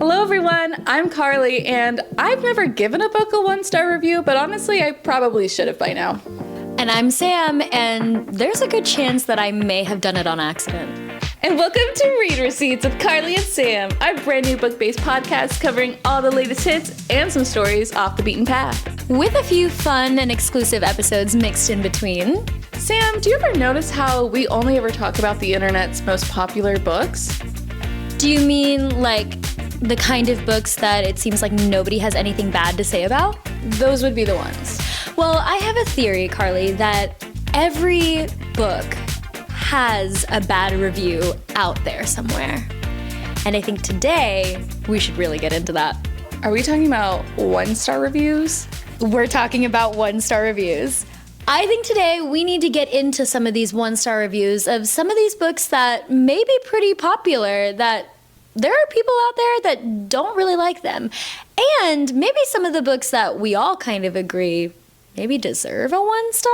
Hello everyone, I'm Carly, and I've never given a book a 1-star review, but honestly, I probably should have by now. And I'm Sam, and there's a good chance that I may have done it on accident. And welcome to Read Receipts with Carly and Sam, our brand new book-based podcast covering all the latest hits and some stories off the beaten path. With a few fun and exclusive episodes mixed in between. Sam, do you ever notice how we only ever talk about the internet's most popular books? Do you mean like the kind of books that it seems like nobody has anything bad to say about? Those would be the ones. Well, I have a theory, Carly, that every book has a bad review out there somewhere. And I think today we should really get into that. Are we talking about 1-star reviews? We're talking about 1-star reviews. I think today we need to get into some of these 1-star reviews of some of these books that may be pretty popular, that there are people out there that don't really like them. And maybe some of the books that we all kind of agree maybe deserve a 1-star.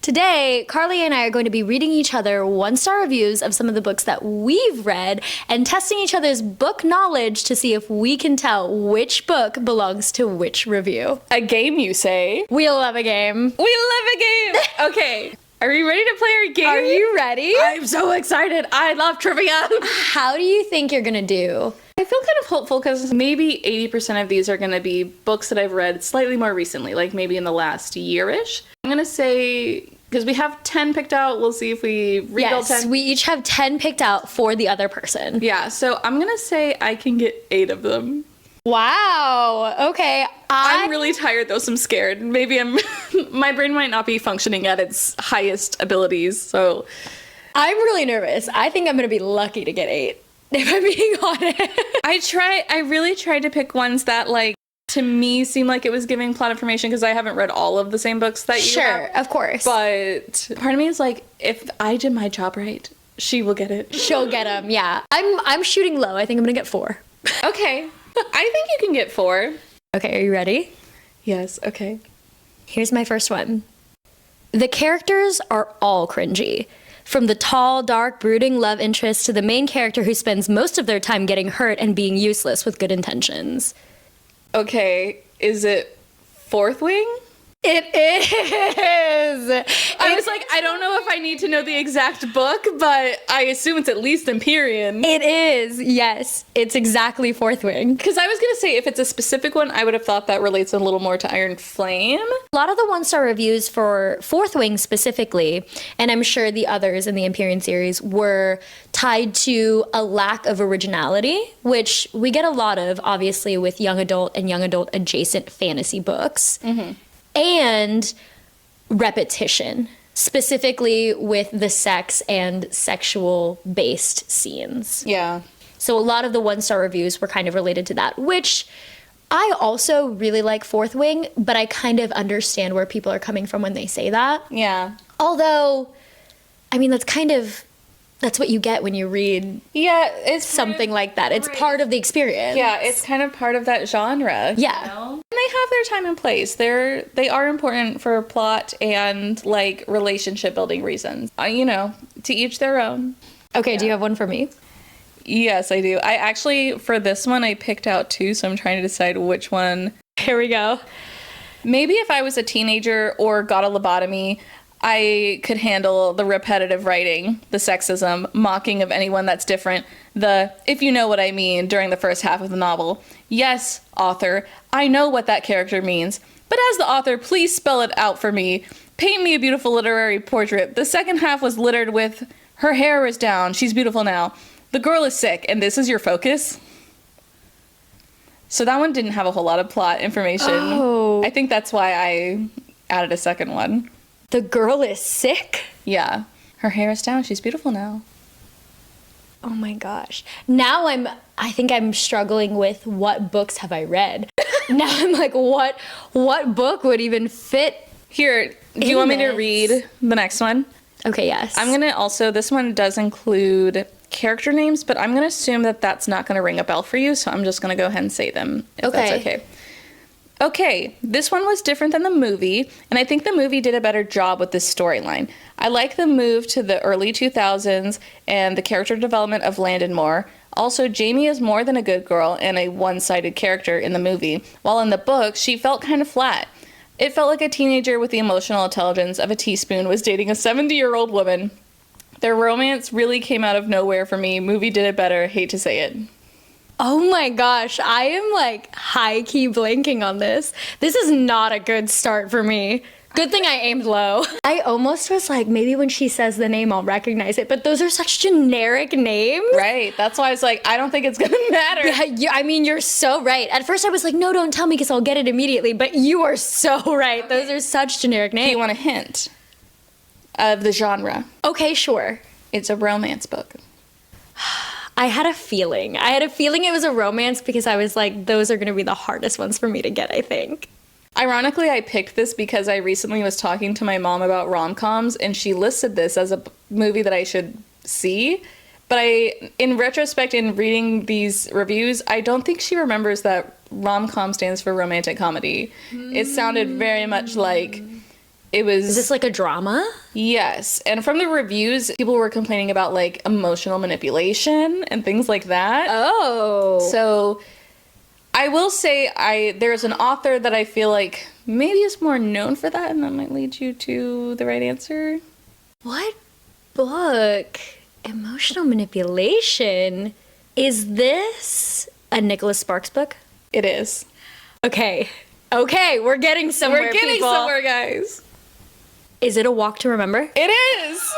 Today, Carly and I are going to be reading each other 1-star reviews of some of the books that we've read and testing each other's book knowledge to see if we can tell which book belongs to which review. A game, you say? We love a game. We love a game! Okay. Are you ready to play our game? Are you ready? I'm so excited. I love trivia. How do you think you're gonna do? I feel kind of hopeful because maybe 80% of these are going to be books that I've read slightly more recently, like maybe in the last year-ish. I'm going to say, because we have 10 picked out, we'll see if we read all 10. Yes, we each have 10 picked out for the other person. Yeah, so I'm going to say I can get 8 of them. Wow. Okay. I'm really tired though, so I'm scared. Maybe my brain might not be functioning at its highest abilities, so. I'm really nervous. I think I'm going to be lucky to get 8. If I'm being honest. I really tried to pick ones that, like, to me seemed like it was giving plot information because I haven't read all of the same books that you have. Sure, of course. But part of me is like, if I did my job right, she will get it. She'll get them, yeah. I'm shooting low. I think I'm going to get 4. Okay. I think you can get 4. Okay, are you ready? Yes, okay. Here's my first one. The characters are all cringy. From the tall, dark, brooding love interest to the main character who spends most of their time getting hurt and being useless with good intentions. Okay, is it Fourth Wing? It is! I was like, I don't know if I need to know the exact book, but I assume it's at least Empyrean. It is, yes. It's exactly Fourth Wing. Because I was going to say, if it's a specific one, I would have thought that relates a little more to Iron Flame. A lot of the 1-star reviews for Fourth Wing specifically, and I'm sure the others in the Empyrean series, were tied to a lack of originality, which we get a lot of, obviously, with young adult and young adult adjacent fantasy books. Mm-hmm. And repetition, specifically with the sex and sexual-based scenes. Yeah. So a lot of the 1-star reviews were kind of related to that, which I also really like Fourth Wing, but I kind of understand where people are coming from when they say that. Yeah. Although, I mean, that's what you get when you read it's something like that. It's part of the experience. Yeah, it's kind of part of that genre. Yeah. You know? And they have their time and place. They are important for plot and, like, relationship building reasons. To each their own. Okay, Yeah. Do you have one for me? Yes, I do. I actually, for this one, I picked out 2, so I'm trying to decide which one. Here we go. Maybe if I was a teenager or got a lobotomy, I could handle the repetitive writing, the sexism, mocking of anyone that's different, the if you know what I mean during the first half of the novel. Yes, author, I know what that character means, but as the author, please spell it out for me. Paint me a beautiful literary portrait. The second half was littered with her hair is down, she's beautiful now. The girl is sick, and this is your focus? So that one didn't have a whole lot of plot information. Oh. I think that's why I added a second one. The girl is sick? Yeah. Her hair is down. She's beautiful now. Oh my gosh. Now I think I'm struggling with what books have I read. Now I'm like, what book would even fit? Here, do you want me to read the next one? Okay, yes. This one does include character names, but I'm going to assume that that's not going to ring a bell for you, so I'm just going to go ahead and say them, if that's okay. Okay, this one was different than the movie, and I think the movie did a better job with this storyline. I like the move to the early 2000s and the character development of Landon Moore. Also, Jamie is more than a good girl and a one-sided character in the movie, while in the book, she felt kind of flat. It felt like a teenager with the emotional intelligence of a teaspoon was dating a 70-year-old woman. Their romance really came out of nowhere for me. Movie did it better, hate to say it. Oh my gosh, I am like high-key blanking on this. This is not a good start for me. Good thing I aimed low. I almost was like, maybe when she says the name, I'll recognize it. But those are such generic names. Right, that's why I was like, I don't think it's gonna matter. Yeah, I mean, you're so right. At first I was like, no, don't tell me because I'll get it immediately. But you are so right. Those are such generic names. Do you want a hint of the genre? Okay, sure. It's a romance book. I had a feeling. It was a romance because I was like, those are going to be the hardest ones for me to get, I think. Ironically, I picked this because I recently was talking to my mom about rom-coms, and she listed this as a movie that I should see. But in retrospect, in reading these reviews, I don't think she remembers that rom-com stands for romantic comedy. It sounded very much like it was... Is this like a drama? Yes. And from the reviews, people were complaining about like emotional manipulation and things like that. Oh. So I will say there's an author that I feel like maybe is more known for that, and that might lead you to the right answer. What book? Emotional manipulation? Is this a Nicholas Sparks book? It is. Okay, we're getting somewhere, We're getting people. somewhere, guys. Is it A Walk to Remember? It is!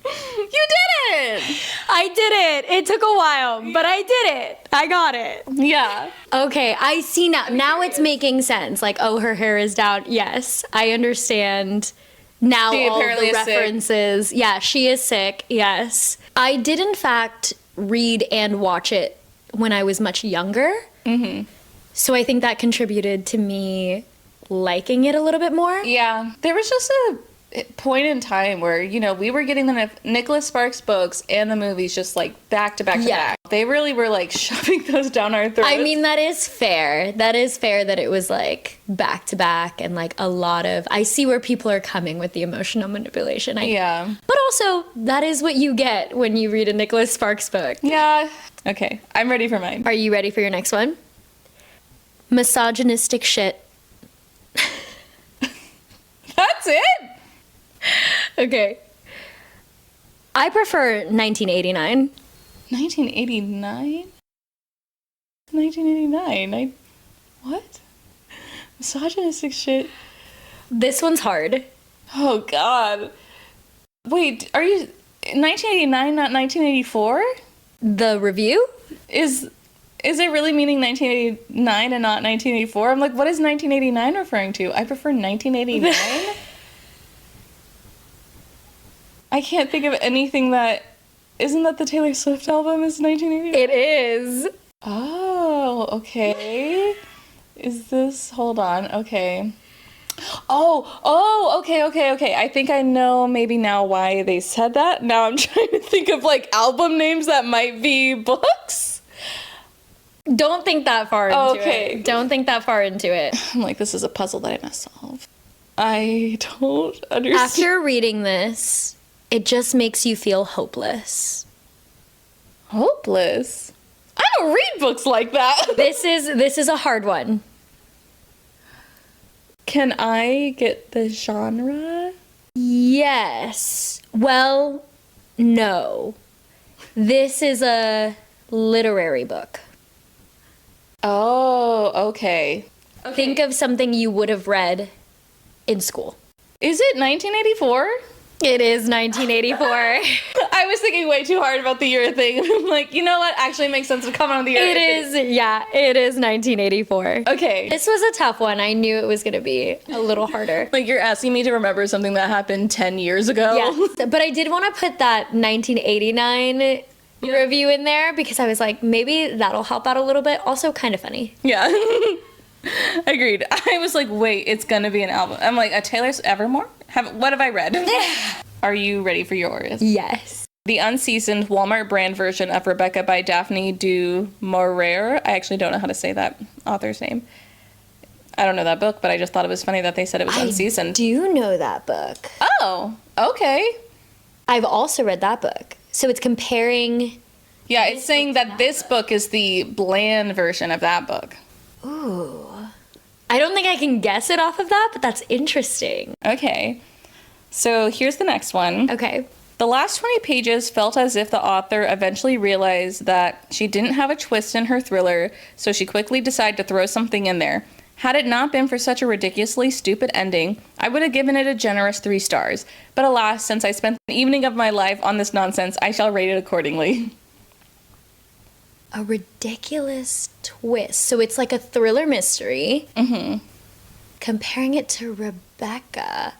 You did it! I did it! It took a while, but I did it! I got it. Yeah. Okay, I see now. Now it's making sense. Like, oh, her hair is down. Yes, I understand. Now She all apparently the is sick. references. Yeah, she is sick. Yes. I did, in fact, read and watch it when I was much younger. Mm-hmm. So I think that contributed to me liking it a little bit more. Yeah. There was just a point in time where, you know, we were getting the Nicholas Sparks books and the movies just like back to back to back. They really were like shoving those down our throats. I mean, that is fair. That is fair that it was like back to back and like a lot of, I see where people are coming with the emotional manipulation. Yeah. But also, that is what you get when you read a Nicholas Sparks book. Yeah. Okay. I'm ready for mine. Are you ready for your next one? Misogynistic shit. That's it? Okay. I prefer 1989. 1989? 1989? What? Misogynistic shit? This one's hard. Oh, God. Wait, are you... 1989, not 1984? The review? Is it really meaning 1989 and not 1984? I'm like, what is 1989 referring to? I prefer 1989? I can't think of anything that... Isn't that the Taylor Swift album is 1989? It is. Oh, okay. Is this... Hold on, okay. Oh, okay. I think I know maybe now why they said that. Now I'm trying to think of, like, album names that might be books. Don't think that far into Okay. it. Don't think that far into it. I'm like, this is a puzzle that I must solve. I don't understand. After reading this, it just makes you feel hopeless. Hopeless? I don't read books like that. This is a hard one. Can I get the genre? Yes. Well, no. This is a literary book. Oh, okay. Think of something you would have read in school. Is it 1984? It is 1984. I was thinking way too hard about the year thing. I'm like, you know what? Actually makes sense to come on the year. It is 1984. Okay. This was a tough one. I knew it was going to be a little harder. Like, you're asking me to remember something that happened 10 years ago? Yeah, but I did want to put that 1989 review in there because I was like, maybe that'll help out a little bit. Also kind of funny. Yeah. Agreed. I was like, wait, it's gonna be an album. I'm like, a Taylor's Evermore? What have I read? Are you ready for yours? Yes. The unseasoned Walmart brand version of Rebecca by Daphne du Maurier. I actually don't know how to say that author's name. I don't know that book, but I just thought it was funny that they said it was unseasoned. I do know that book. Oh, okay. I've also read that book. So it's comparing... Yeah, it's saying that this book is the bland version of that book. Ooh. I don't think I can guess it off of that, but that's interesting. Okay. So here's the next one. Okay. The last 20 pages felt as if the author eventually realized that she didn't have a twist in her thriller, so she quickly decided to throw something in there. Had it not been for such a ridiculously stupid ending, I would have given it a generous 3 stars. But alas, since I spent the evening of my life on this nonsense, I shall rate it accordingly. A ridiculous twist. So it's like a thriller mystery. Mm-hmm. Comparing it to Rebecca.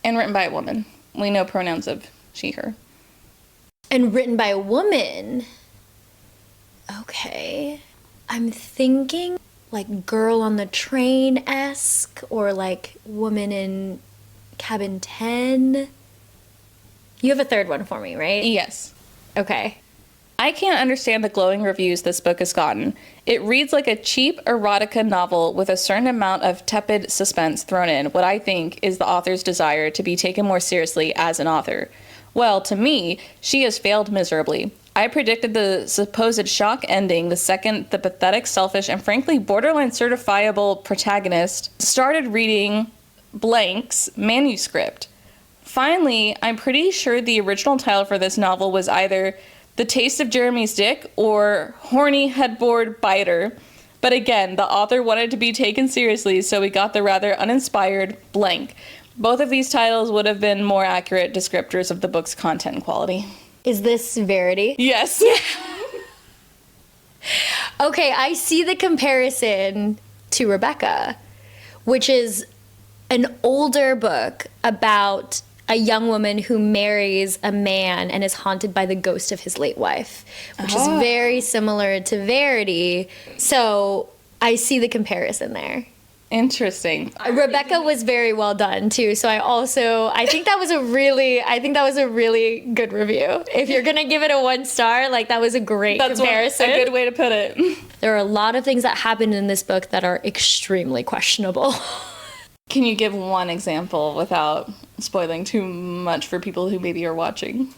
And written by a woman. We know pronouns of she, her. And written by a woman. Okay. I'm thinking like Girl on the Train-esque or like Woman in Cabin 10. You have a third one for me, right? Yes. Okay. I can't understand the glowing reviews this book has gotten. It reads like a cheap erotica novel with a certain amount of tepid suspense thrown in, what I think is the author's desire to be taken more seriously as an author. Well, to me, she has failed miserably. I predicted the supposed shock ending the second the pathetic, selfish, and frankly borderline certifiable protagonist started reading Blank's manuscript. Finally, I'm pretty sure the original title for this novel was either The Taste of Jeremy's Dick or Horny Headboard Biter. But again, the author wanted to be taken seriously, so we got the rather uninspired Blank. Both of these titles would have been more accurate descriptors of the book's content quality. Is this Verity? Yes. Okay, I see the comparison to Rebecca, which is an older book about a young woman who marries a man and is haunted by the ghost of his late wife, which is very similar to Verity. So I see the comparison there. Interesting. Rebecca was very well done too. So I think that was a really good review. If you're gonna give it a 1 star, like that was a great comparison. A good way to put it. There are a lot of things that happened in this book that are extremely questionable. Can you give one example without spoiling too much for people who maybe are watching?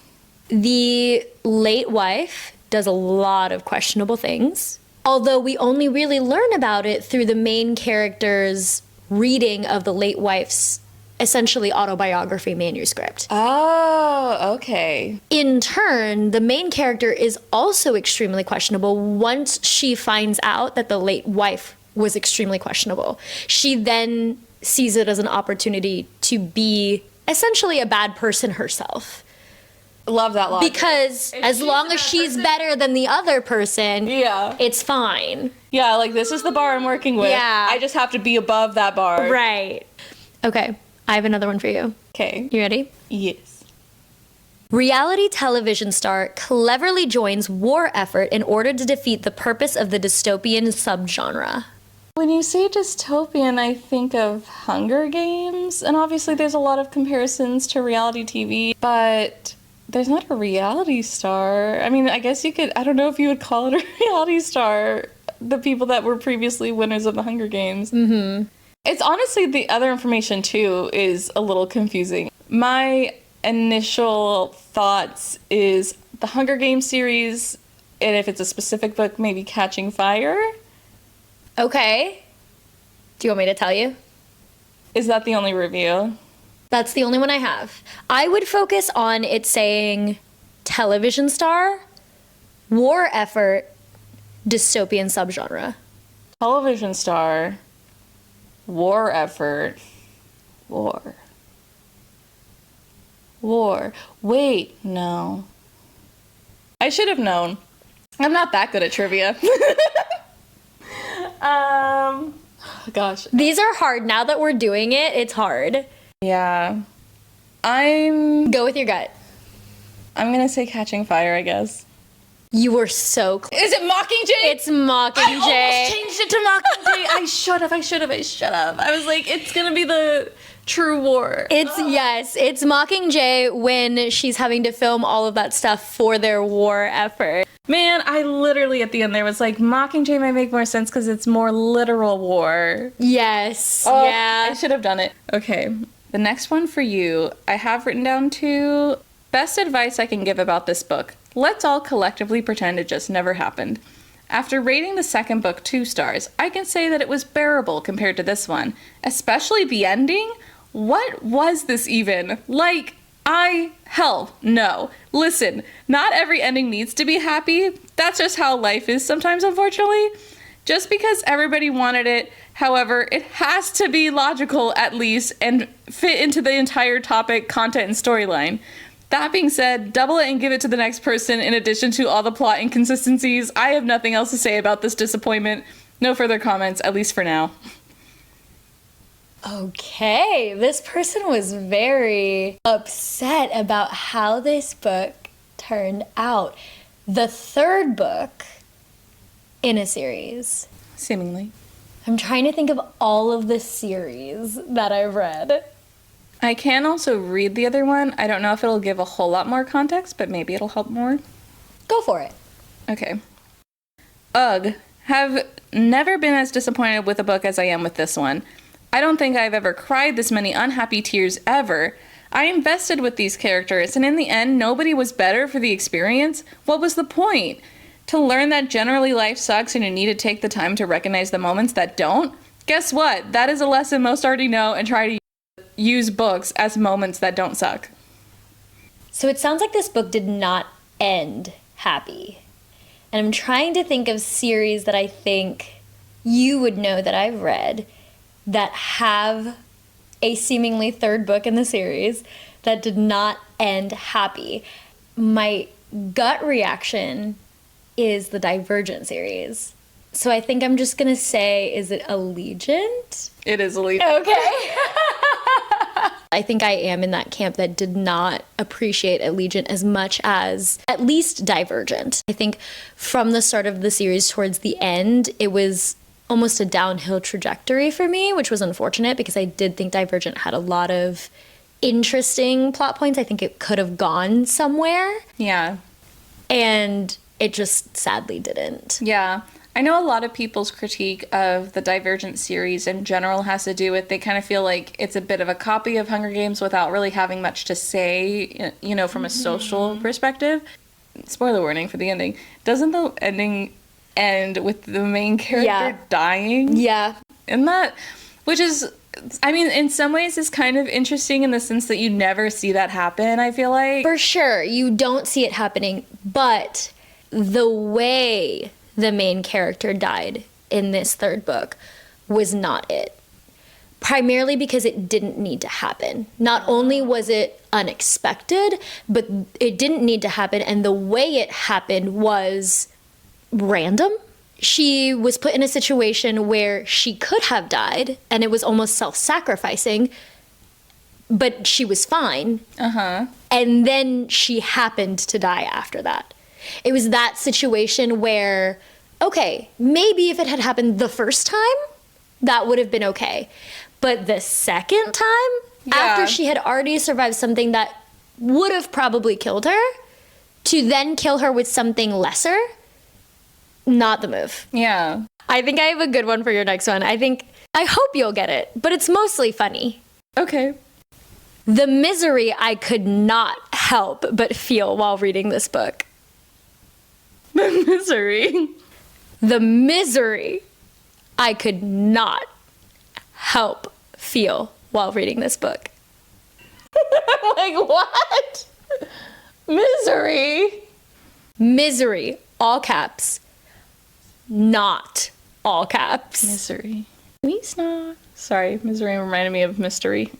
The late wife does a lot of questionable things, although we only really learn about it through the main character's reading of the late wife's essentially autobiography manuscript. Oh, okay. In turn, the main character is also extremely questionable once she finds out that the late wife was extremely questionable. She then sees it as an opportunity to be essentially a bad person herself. Love that logic. Because as long as she's better than the other person, it's fine. Yeah, like this is the bar I'm working with. Yeah. I just have to be above that bar. Right. Okay, I have another one for you. Okay. You ready? Yes. Reality television star cleverly joins war effort in order to defeat the purpose of the dystopian subgenre. When you say dystopian, I think of Hunger Games, and obviously there's a lot of comparisons to reality TV, but there's not a reality star. I mean, I guess you could, I don't know if you would call it a reality star, the people that were previously winners of the Hunger Games. Mm-hmm. It's honestly, the other information too is a little confusing. My initial thoughts is the Hunger Games series, and if it's a specific book, maybe Catching Fire. Okay. Do you want me to tell you? Is that the only review? That's the only one I have. I would focus on it saying television star, war effort, dystopian subgenre. Television star, war effort, war. Wait, no. I should have known. I'm not that good at trivia. Gosh. These are hard. Now that we're doing it, it's hard. Yeah. Go with your gut. I'm gonna say Catching Fire, I guess. You were so close. Is it Mockingjay? It's Mockingjay. I almost changed it to Mockingjay. I should have. I was like, it's gonna be the true war. It's Mockingjay when she's having to film all of that stuff for their war effort. Man, I literally at the end there was like, Mockingjay might make more sense because it's more literal war. Yes. Oh, Yeah. I should have done it. Okay, the next one for you, I have written down to best advice I can give about this book. Let's all collectively pretend it just never happened. After rating the second book 2 stars, I can say that it was bearable compared to this one, especially the ending. What was this even? Like, hell, no. Listen, not every ending needs to be happy. That's just how life is sometimes, unfortunately. Just because everybody wanted it, however, it has to be logical at least and fit into the entire topic, content, and storyline. That being said, double it and give it to the next person in addition to all the plot inconsistencies. I have nothing else to say about this disappointment. No further comments, at least for now. Okay, this person was very upset about how this book turned out. The third book in a series. Seemingly. I'm trying to think of all of the series that I've read. I can also read the other one. I don't know if it'll give a whole lot more context, but maybe it'll help more. Go for it. Okay. Ugh. Have never been as disappointed with a book as I am with this one. I don't think I've ever cried this many unhappy tears ever. I invested with these characters, and in the end, nobody was better for the experience. What was the point? To learn that generally life sucks and you need to take the time to recognize the moments that don't? Guess what? That is a lesson most already know and try to use books as moments that don't suck. So it sounds like this book did not end happy. And I'm trying to think of series that I think you would know that I've read that have a seemingly third book in the series that did not end happy. My gut reaction is the Divergent series. So I think I'm just gonna say, is it Allegiant? It is Allegiant. Okay. I think I am in that camp that did not appreciate Allegiant as much as at least Divergent. I think from the start of the series towards the end, it was almost a downhill trajectory for me, which was unfortunate because I did think Divergent had a lot of interesting plot points. I think it could have gone somewhere. Yeah. And it just sadly didn't. Yeah. I know a lot of people's critique of the Divergent series in general has to do with they kind of feel like it's a bit of a copy of Hunger Games without really having much to say, you know, from a social perspective. Spoiler warning for the ending. Doesn't the ending end with the main character dying? Yeah. And that, which is, I mean, in some ways is kind of interesting in the sense that you never see that happen, I feel like. For sure, you don't see it happening, but the way the main character died in this third book was not it. Primarily because it didn't need to happen. Not only was it unexpected, but it didn't need to happen, and the way it happened was random. She was put in a situation where she could have died, and it was almost self-sacrificing, but she was fine. And then she happened to die after that. It was that situation where, okay, maybe if it had happened the first time, that would have been okay. But the second time, after she had already survived something that would have probably killed her, to then kill her with something lesser, not the move. Yeah. I think I have a good one for your next one. I hope you'll get it, but it's mostly funny. Okay. The misery I could not help but feel while reading this book. The misery. The misery I could not help feel while reading this book. Like, what? Misery. Misery, all caps, not all caps. Misery. Please not. Sorry, misery reminded me of mystery.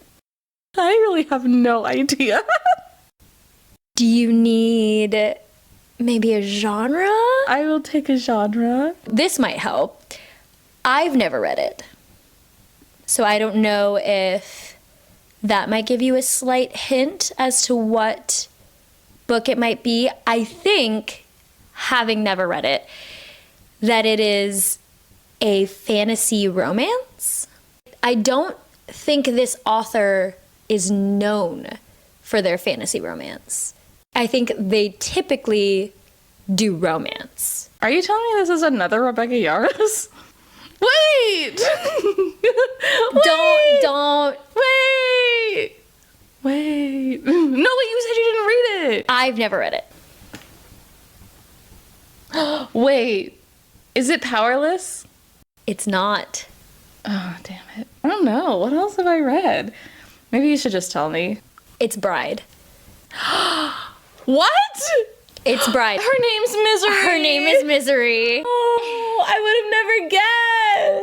I really have no idea. Do you need maybe a genre? I will take a genre. This might help. I've never read it, so I don't know if that might give you a slight hint as to what book it might be. I think, having never read it, that it is a fantasy romance. I don't think this author is known for their fantasy romance. I think they typically do romance. Are you telling me this is another Rebecca Yarros? Wait! Don't. Wait. No, wait, you said you didn't read it. I've never read it. Wait. Is it Powerless? It's not. Oh, damn it. I don't know. What else have I read? Maybe you should just tell me. It's Bride. What? It's Bride. Her name's Misery. Her name is Misery. Oh, I would have never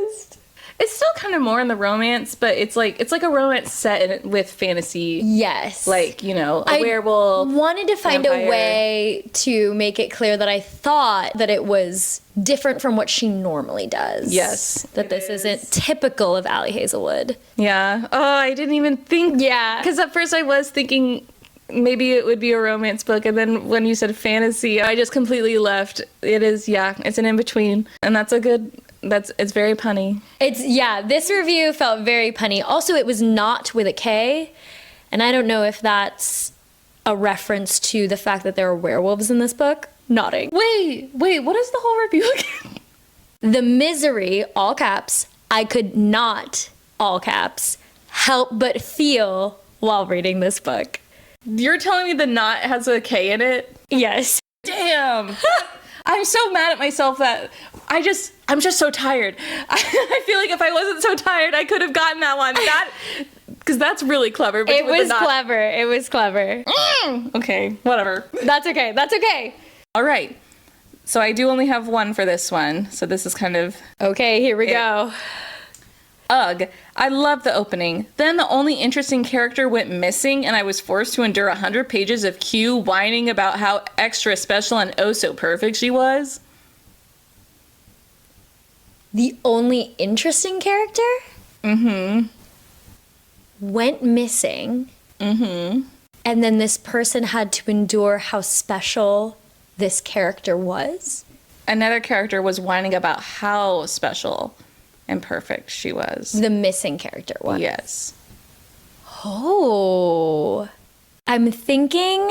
guessed. It's still kind of more in the romance, but it's like a romance set with fantasy. Yes. Like, a werewolf. Wanted to find vampire. a way to make it clear that I thought that it was different from what she normally does. Yes, That this isn't typical of Allie Hazelwood. Yeah. Oh, I didn't even think. Yeah. Because at first I was thinking maybe it would be a romance book, and then when you said fantasy, I just completely left. It is, it's an in-between, and it's very punny. This review felt very punny. Also, it was not with a K, and I don't know if that's a reference to the fact that there are werewolves in this book. Nodding. Wait, what is the whole review again? The misery, all caps, I could not, all caps, help but feel while reading this book. You're telling me the knot has a K in it? Yes. Damn. I'm so mad at myself that I'm just so tired. I feel like if I wasn't so tired, I could have gotten that one. Because that's really clever. It was clever. Okay, whatever. That's okay. All right. So I do only have one for this one. So this is kind of... Okay, here we go. Ugh. I love the opening. Then the only interesting character went missing, and I was forced to endure 100 pages of Q whining about how extra special and oh so perfect she was. The only interesting character? Mm-hmm. Went missing. Mm-hmm. And then this person had to endure how special this character was. Another character was whining about how special and perfect she was. The missing character was. Yes. Oh. I'm thinking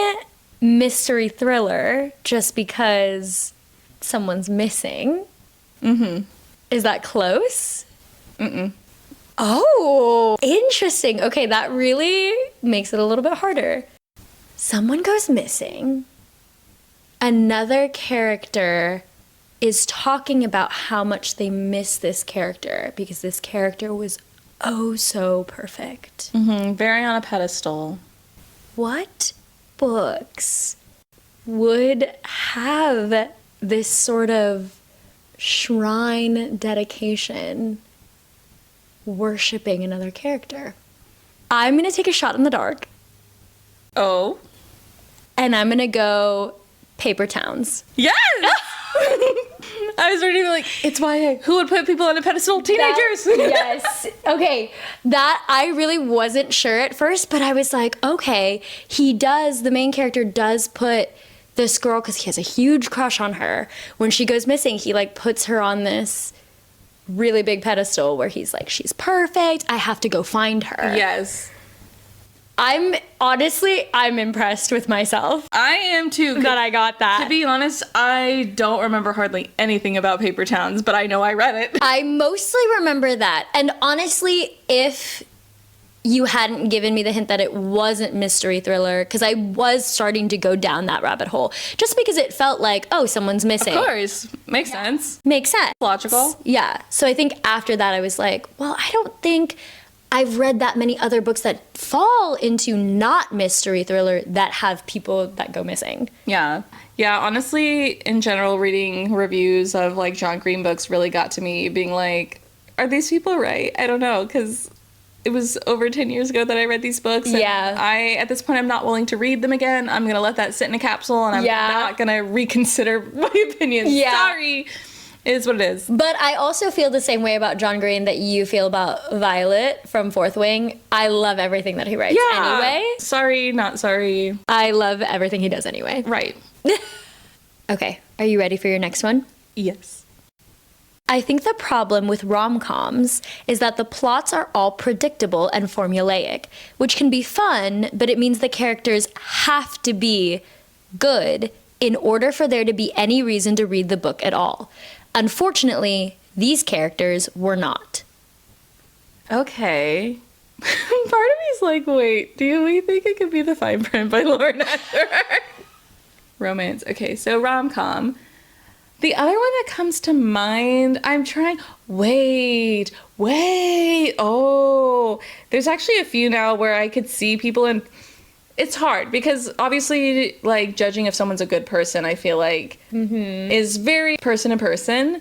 mystery thriller just because someone's missing. Mm-hmm. Is that close? Mm-mm. Oh, interesting. Okay, that really makes it a little bit harder. Someone goes missing. Another character is talking about how much they miss this character because this character was oh so perfect. Mm-hmm. Very on a pedestal. What books would have this sort of shrine dedication worshiping another character? I'm going to take a shot in the dark. Oh. And I'm going to go Paper Towns. Yes! I was ready to be like, it's YA. Who would put people on a pedestal? Teenagers! Yes. Okay. That I really wasn't sure at first, but I was like, okay, the main character does put this girl, because he has a huge crush on her. When she goes missing, he like puts her on this really big pedestal where he's like, she's perfect. I have to go find her. Yes. I'm impressed with myself. I am too. That I got that. To be honest, I don't remember hardly anything about Paper Towns, but I know I read it. I mostly remember that. And honestly, if you hadn't given me the hint that it wasn't mystery thriller, because I was starting to go down that rabbit hole, just because it felt like, oh, someone's missing. Of course. Makes sense. Makes sense. Logical. Yeah. So I think after that, I was like, well, I don't think I've read that many other books that fall into not mystery thriller that have people that go missing. Yeah. Yeah, honestly, in general, reading reviews of like John Green books really got to me being like, are these people right? I don't know, because it was over 10 years ago that I read these books. And at this point, I'm not willing to read them again. I'm going to let that sit in a capsule, and I'm not going to reconsider my opinions. Yeah. Sorry. It is what it is. But I also feel the same way about John Green that you feel about Violet from Fourth Wing. I love everything that he writes anyway. Sorry, not sorry. I love everything he does anyway. Right. Okay, are you ready for your next one? Yes. I think the problem with rom-coms is that the plots are all predictable and formulaic, which can be fun, but it means the characters have to be good in order for there to be any reason to read the book at all. Unfortunately, these characters were not. Okay. Part of me's like, wait, do we think it could be The Fine Print by Lauren Asher? Romance. Okay, so rom-com. The other one that comes to mind, I'm trying... Wait. Oh, there's actually a few now where I could see people in... It's hard because obviously, like, judging if someone's a good person, I feel like, is very person to person.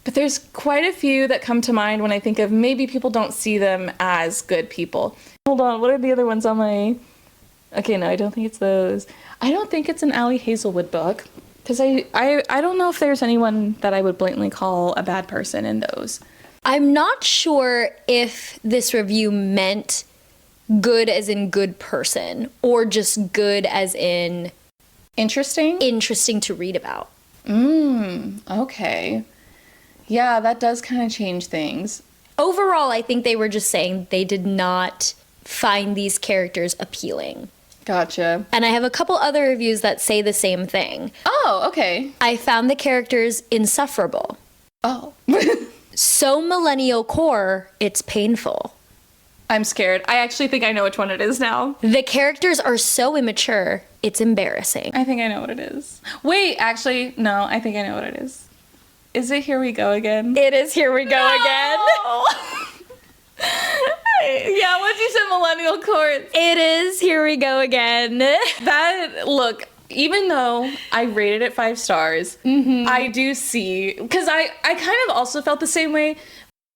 But there's quite a few that come to mind when I think of maybe people don't see them as good people. Hold on, what are the other ones on my... Okay, no, I don't think it's those. I don't think it's an Allie Hazelwood book. Because I don't know if there's anyone that I would blatantly call a bad person in those. I'm not sure if this review meant good as in good person or just good as in... Interesting to read about. Okay. Yeah, that does kind of change things. Overall, I think they were just saying they did not find these characters appealing. Gotcha. And I have a couple other reviews that say the same thing. Oh, okay. I found the characters insufferable. Oh. So millennial core, it's painful. I'm scared. I actually think I know which one it is now. The characters are so immature, it's embarrassing. I think I know what it is. Wait, actually, no, I think I know what it is. Is it Here We Go Again? It is Here We Go Again. Yeah, once you said millennial court. It is Here We Go Again. That, look, even though I rated it 5 stars, I do see, because I kind of also felt the same way,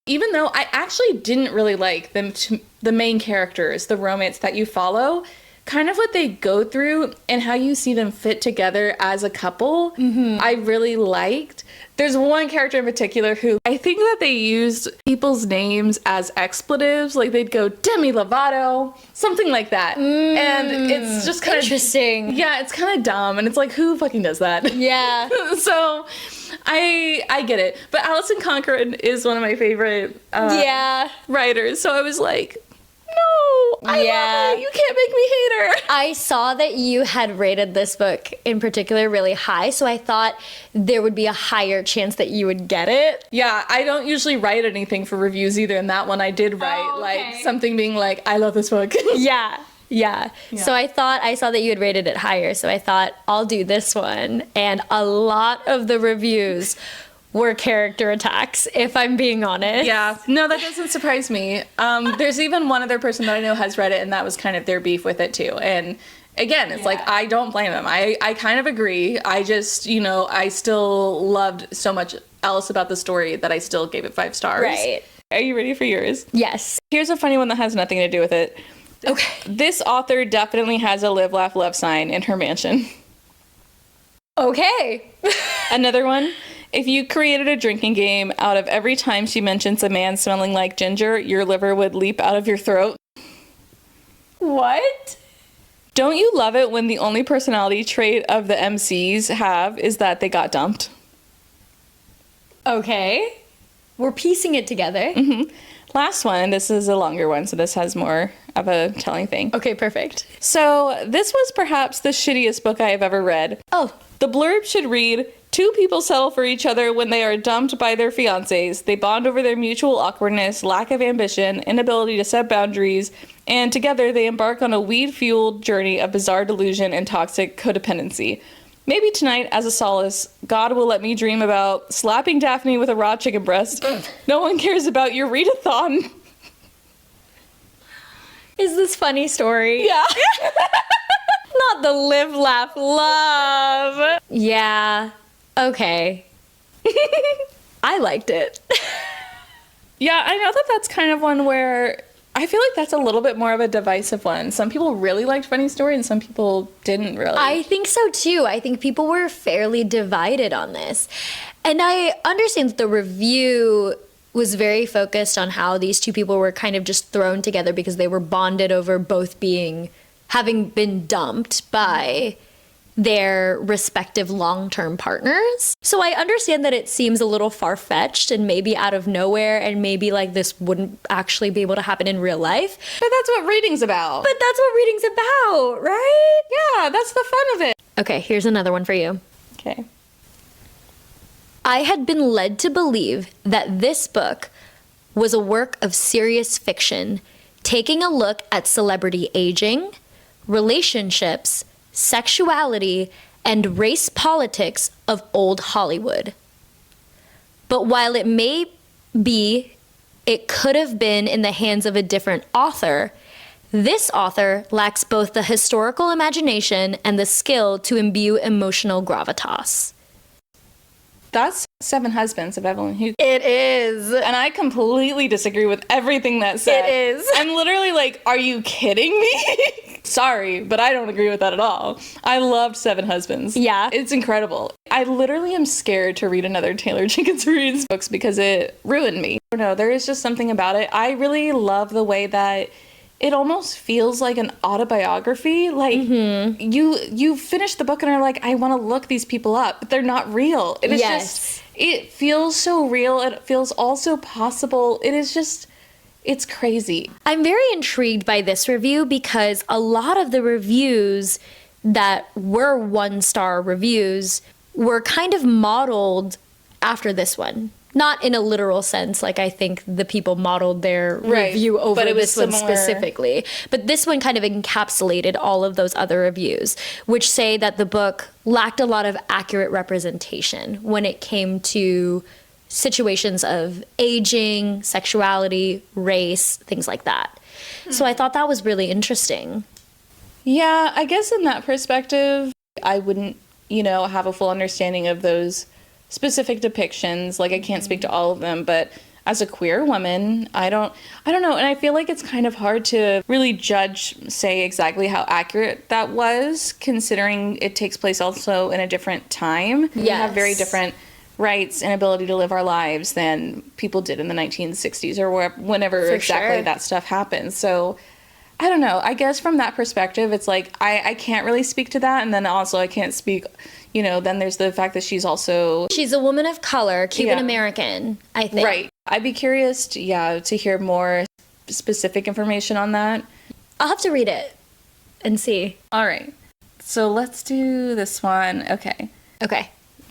even though I actually didn't really like them, the main characters, the romance that you follow, kind of what they go through and how you see them fit together as a couple, I really liked. There's one character in particular who I think that they used people's names as expletives, like they'd go Demi Lovato, something like that. And it's just kind of interesting. Yeah, it's kind of dumb, and it's like, who fucking does that? Yeah. So I get it. But Alison Conquerin is one of my favorite writers, so I was like, no, I love it. You can't make me hate her. I saw that you had rated this book in particular really high, so I thought there would be a higher chance that you would get it. Yeah, I don't usually write anything for reviews either, and that one I did write, like, something being like, I love this book. Yeah. So I saw that you had rated it higher, so I thought, I'll do this one. And a lot of the reviews were character attacks, if I'm being honest. Yeah, no, that doesn't surprise me. There's even one other person that I know has read it, and that was kind of their beef with it too. And again, it's like, I don't blame them. I kind of agree. I just, I still loved so much else about the story that I still gave it 5 stars. Right. Are you ready for yours? Yes. Here's a funny one that has nothing to do with it. Okay. This author definitely has a live, laugh, love sign in her mansion. Okay. Another one. If you created a drinking game out of every time she mentions a man smelling like ginger, your liver would leap out of your throat. What? Don't you love it when the only personality trait of the MCs have is that they got dumped? Okay. We're piecing it together. Last one. This is a longer one, so this has more of a telling thing. Okay, perfect. So this was perhaps the shittiest book I have ever read. Oh. The blurb should read, 2 people settle for each other when they are dumped by their fiancés. They bond over their mutual awkwardness, lack of ambition, inability to set boundaries, and together they embark on a weed-fueled journey of bizarre delusion and toxic codependency. Maybe tonight, as a solace, God will let me dream about slapping Daphne with a raw chicken breast. No one cares about your readathon. Is this funny story? Yeah. Not the live, laugh, love. Yeah. Okay. I liked it. Yeah, I know that that's kind of one where I feel like that's a little bit more of a divisive one. Some people really liked Funny Story and some people didn't really. I think so too. I think people were fairly divided on this. And I understand that the review was very focused on how these 2 people were kind of just thrown together because they were bonded over both having been dumped by their respective long-term partners. So I understand that it seems a little far-fetched and maybe out of nowhere, and maybe like this wouldn't actually be able to happen in real life. But that's what reading's about. But that's what reading's about, right? Yeah, that's the fun of it. Okay, here's another one for you. Okay. I had been led to believe that this book was a work of serious fiction, taking a look at celebrity aging, relationships, sexuality, and race politics of old Hollywood. But while it may be, it could have been in the hands of a different author, this author lacks both the historical imagination and the skill to imbue emotional gravitas. That's Seven Husbands of Evelyn Hugo. It is. And I completely disagree with everything that said. It is. I'm literally like, are you kidding me? Sorry, but I don't agree with that at all. I loved Seven Husbands. Yeah. It's incredible. I literally am scared to read another Taylor Jenkins Reid's books because it ruined me. I don't know, there is just something about it. I really love the way that it almost feels like an autobiography. Like, you finish the book and are like, I want to look these people up, but they're not real. It is just, it feels so real. It feels also possible. It is just, it's crazy. I'm very intrigued by this review because a lot of the reviews that were 1-star reviews were kind of modeled after this one. Not in a literal sense, like I think the people modeled their review over this one specifically. But this one kind of encapsulated all of those other reviews, which say that the book lacked a lot of accurate representation when it came to situations of aging, sexuality, race, things like that. So I thought that was really interesting. Yeah, I guess in that perspective, I wouldn't, have a full understanding of those specific depictions. Like, I can't speak to all of them, but as a queer woman, I don't know. And I feel like it's kind of hard to really say exactly how accurate that was, considering it takes place also in a different time. We have very different rights and ability to live our lives than people did in the 1960s or whenever exactly that stuff happened. So I don't know. I guess from that perspective, it's like, I can't really speak to that. And then also I can't speak, then there's the fact that she's a woman of color, Cuban American, I think. Right. I'd be curious to hear more specific information on that. I'll have to read it and see. All right. So let's do this one. Okay.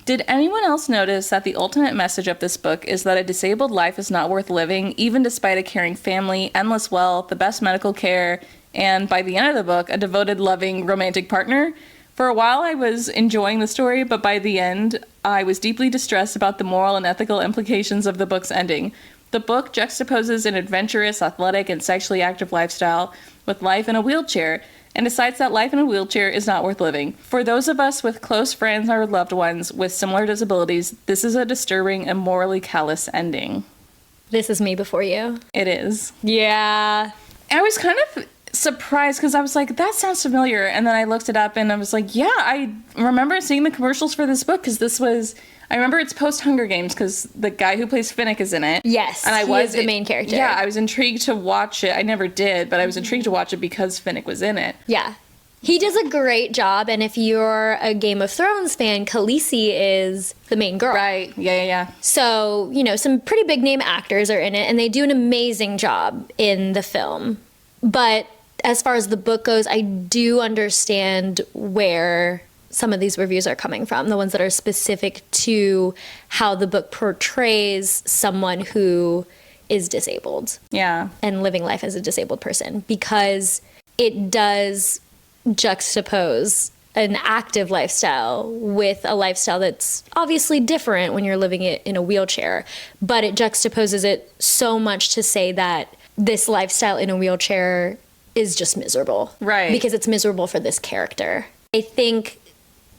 Did anyone else notice that the ultimate message of this book is that a disabled life is not worth living, even despite a caring family, endless wealth, the best medical care, and by the end of the book, a devoted, loving, romantic partner? For a while, I was enjoying the story, but by the end, I was deeply distressed about the moral and ethical implications of the book's ending. The book juxtaposes an adventurous, athletic, and sexually active lifestyle with life in a wheelchair, and decides that life in a wheelchair is not worth living. For those of us with close friends or loved ones with similar disabilities, this is a disturbing and morally callous ending. This is me before you. It is. Yeah. I was kind of surprised because I was like, that sounds familiar. And then I looked it up and I was like, yeah, I remember seeing the commercials for this book because I remember it's post Hunger Games because the guy who plays Finnick is in it. Yes, and he is the main character. Yeah, I was intrigued to watch it. I never did, but I was intrigued to watch it because Finnick was in it. Yeah. He does a great job, and if you're a Game of Thrones fan, Khaleesi is the main girl. Right, yeah. So, some pretty big name actors are in it, and they do an amazing job in the film. But as far as the book goes, I do understand where some of these reviews are coming from, the ones that are specific to how the book portrays someone who is disabled. Yeah. And living life as a disabled person, because it does juxtapose an active lifestyle with a lifestyle that's obviously different when you're living it in a wheelchair, but it juxtaposes it so much to say that this lifestyle in a wheelchair is just miserable. Right. Because it's miserable for this character. I think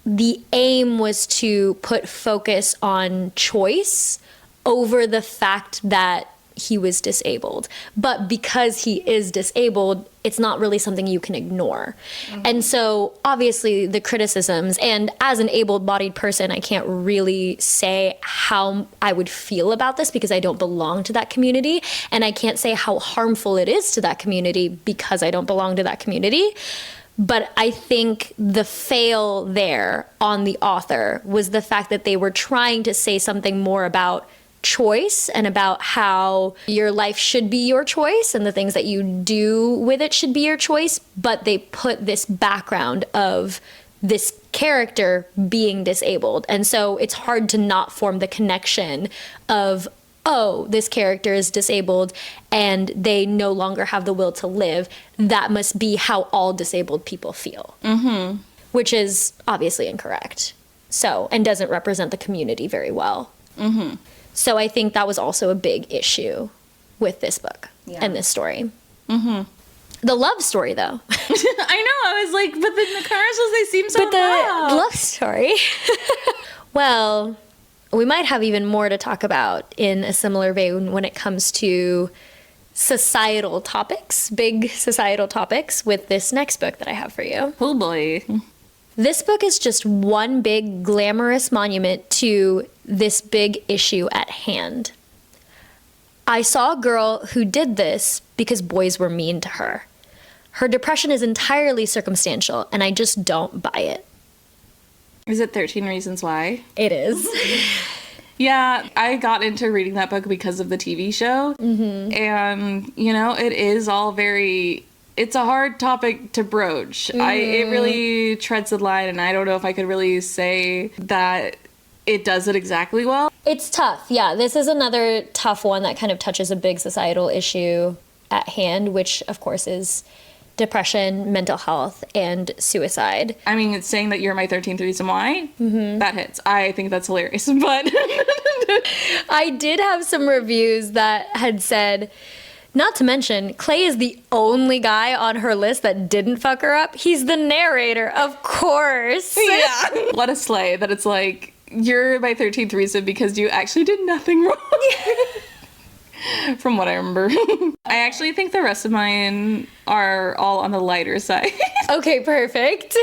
the aim was to put focus on choice over the fact that he was disabled. But because he is disabled, it's not really something you can ignore. Mm-hmm. And so obviously the criticisms, and as an able-bodied person, I can't really say how I would feel about this because I don't belong to that community. And I can't say how harmful it is to that community because I don't belong to that community. But I think the fail there on the author was the fact that they were trying to say something more about choice and about how your life should be your choice and the things that you do with it should be your choice, but they put this background of this character being disabled. And so it's hard to not form the connection of, oh, this character is disabled and they no longer have the will to live. That must be how all disabled people feel. Mm-hmm. Which is obviously incorrect. So, and doesn't represent the community very well. Mm-hmm. So I think that was also a big issue with this book and this story. Mm-hmm. The love story, though. I know. I was like, but in the commercials, they seem so But the love story. Well, we might have even more to talk about in a similar vein when it comes to societal topics, big societal topics, with this next book that I have for you. Oh, boy. This book is just one big glamorous monument to this big issue at hand. I saw a girl who did this because boys were mean to her. Her depression is entirely circumstantial, and I just don't buy it. Is it 13 Reasons Why? It is. Yeah, I got into reading that book because of the TV show. Mm-hmm. And, you know, it is all very... It's a hard topic to broach. Mm-hmm. It really treads the line, and I don't know if I could really say that it does it exactly well. It's tough, yeah. This is another tough one that kind of touches a big societal issue at hand, which, of course, is depression, mental health, and suicide. I mean, it's saying that you're my 13th reason why. Mm-hmm. That hits. I think that's hilarious, but... I did have some reviews that had said... Not to mention, Clay is the only guy on her list that didn't fuck her up. He's the narrator, of course. Yeah. What a slay that it's like, you're my 13th reason because you actually did nothing wrong. From what I remember. I actually think the rest of mine are all on the lighter side. Okay, perfect.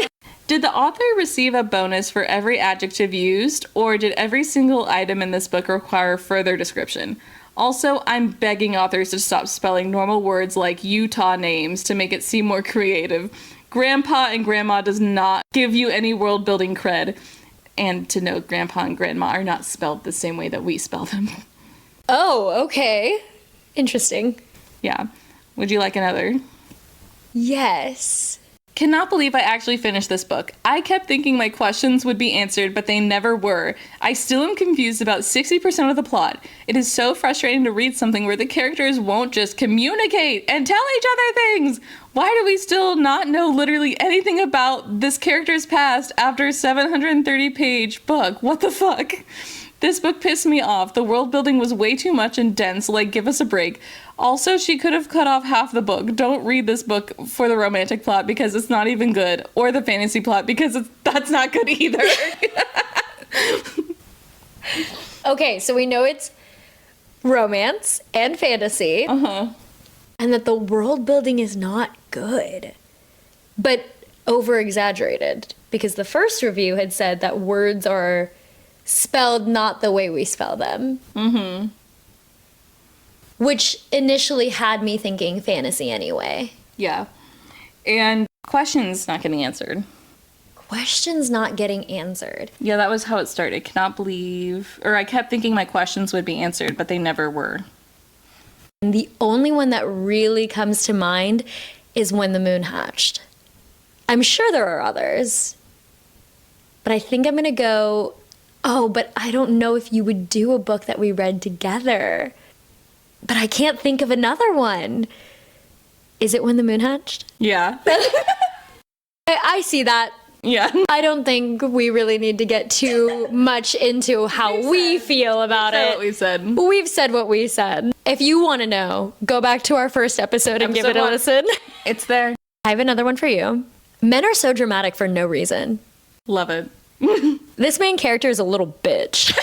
Did the author receive a bonus for every adjective used, or did every single item in this book require further description? Also, I'm begging authors to stop spelling normal words like Utah names to make it seem more creative. Grandpa and Grandma does not give you any world-building cred. And to note, Grandpa and Grandma are not spelled the same way that we spell them. Oh, okay. Interesting. Yeah. Would you like another? Yes. Cannot believe I actually finished this book. I kept thinking my questions would be answered, but they never were. I still am confused about 60% of the plot. It is so frustrating to read something where the characters won't just communicate and tell each other things. Why do we still not know literally anything about this character's past after a 730-page book? What the fuck? This book pissed me off. The world building was way too much and dense, like give us a break. Also, she could have cut off half the book. Don't read this book for the romantic plot because it's not even good. Or the fantasy plot because that's not good either. Okay, so we know it's romance and fantasy. Uh-huh. And that the world building is not good. But over-exaggerated. Because the first review had said that words are spelled not the way we spell them. Mm-hmm. Which initially had me thinking fantasy anyway. Yeah. And questions not getting answered. Questions not getting answered. Yeah, that was how it started. Cannot believe... Or I kept thinking my questions would be answered, but they never were. And the only one that really comes to mind is When the Moon Hatched. I'm sure there are others. But I think I'm going to go... Oh, but I don't know if you would do a book that we read together. But I can't think of another one. Is it When the Moon Hatched? Yeah. I see that. Yeah. I don't think we really need to get too much into how we feel about it. What we said. We've said what we said. If you want to know, go back to our first episode and give it a listen. It's there. I have another one for you. Men are so dramatic for no reason. Love it. This main character is a little bitch.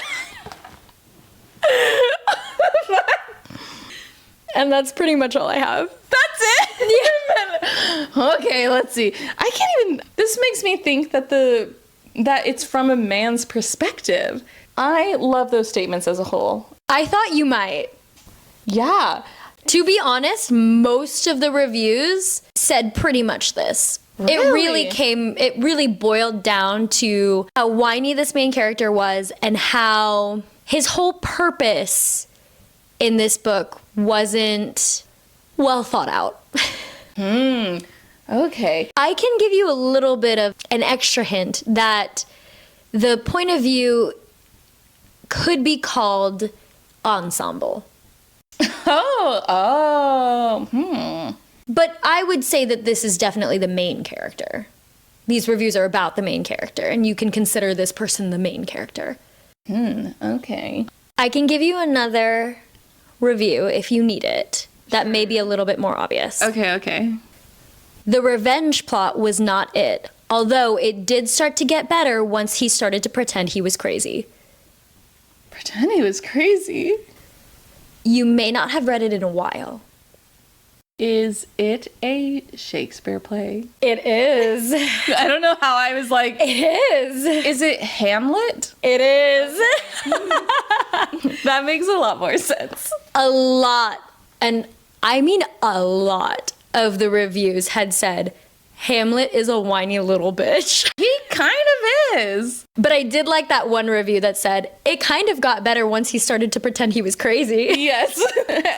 And that's pretty much all I have. That's it? Yeah. Okay, let's see. I can't even... This makes me think that that it's from a man's perspective. I love those statements as a whole. I thought you might. Yeah. To be honest, most of the reviews said pretty much this. Really? It really boiled down to how whiny this main character was and how his whole purpose in this book wasn't well thought out. Okay. I can give you a little bit of an extra hint that the point of view could be called ensemble. But I would say that this is definitely the main character. These reviews are about the main character, and you can consider this person the main character. Okay. I can give you another review if you need it. That may be a little bit more obvious. Okay. The revenge plot was not it, although it did start to get better once he started to pretend he was crazy. Pretend he was crazy? You may not have read it in a while. Is it a Shakespeare play? It is. I don't know how I was like... It is. Is it Hamlet? It is. That makes a lot more sense. A lot, and I mean a lot, of the reviews had said, Hamlet is a whiny little bitch. He kind of is. But I did like that one review that said, it kind of got better once he started to pretend he was crazy. Yes.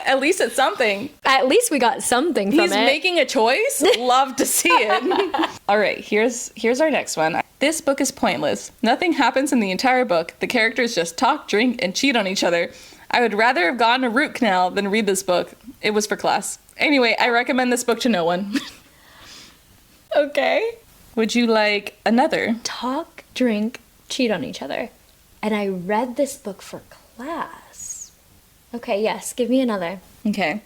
At least it's something. At least we got something from it. He's making a choice. Love to see it. All right, here's our next one. This book is pointless. Nothing happens in the entire book. The characters just talk, drink, and cheat on each other. I would rather have gone to root canal than read this book. It was for class. Anyway, I recommend this book to no one. Okay. Would you like another? Talk, drink, cheat on each other. And I read this book for class. Okay, yes, give me another. Okay.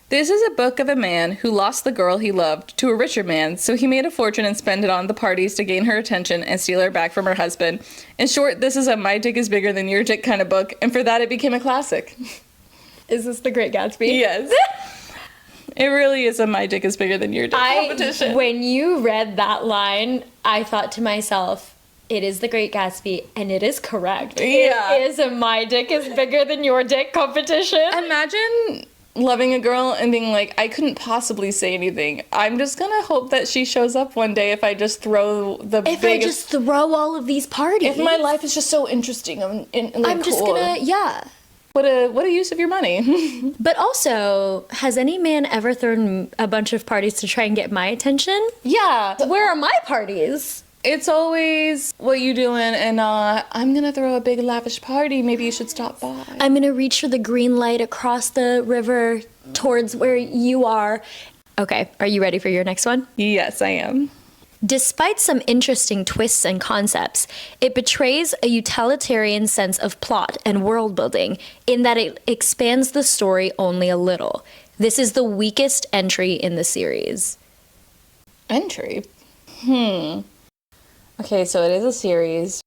This is a book of a man who lost the girl he loved to a richer man, so he made a fortune and spent it on the parties to gain her attention and steal her back from her husband. In short, this is a my dick is bigger than your dick kind of book, and for that it became a classic. Is this The Great Gatsby? Yes. It really is a my dick is bigger than your dick competition. When you read that line, I thought to myself, it is The Great Gatsby, and it is correct. Yeah. It is a my dick is bigger than your dick competition. Imagine loving a girl and being like, I couldn't possibly say anything. I'm just gonna hope that she shows up one day if I just throw the biggest... If I just throw all of these parties. If my life is just so interesting and I'm just cool. gonna, yeah. What a use of your money. But also, has any man ever thrown a bunch of parties to try and get my attention? Yeah. Where are my parties? It's always, what you doing? And I'm gonna throw a big lavish party. Maybe you should stop by. I'm gonna reach for the green light across the river towards where you are. Okay, are you ready for your next one? Yes, I am. Despite some interesting twists and concepts, it betrays a utilitarian sense of plot and world building in that it expands the story only a little. This is the weakest entry in the series. Entry? Okay, so it is a series.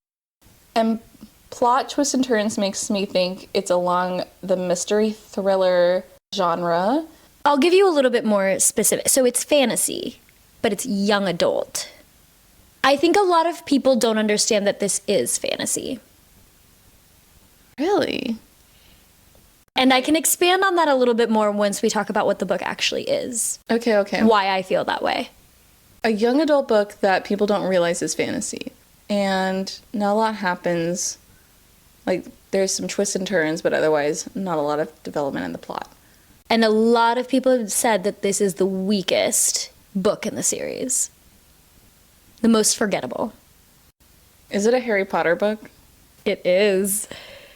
And plot twists and turns makes me think it's along the mystery thriller genre. I'll give you a little bit more specific. So it's fantasy, but it's young adult. I think a lot of people don't understand that this is fantasy. Really? And I can expand on that a little bit more once we talk about what the book actually is. Okay. Why I feel that way. A young adult book that people don't realize is fantasy. And not a lot happens. Like, there's some twists and turns, but otherwise not a lot of development in the plot. And a lot of people have said that this is the weakest book in the series. The most forgettable. Is it a Harry Potter book? It is.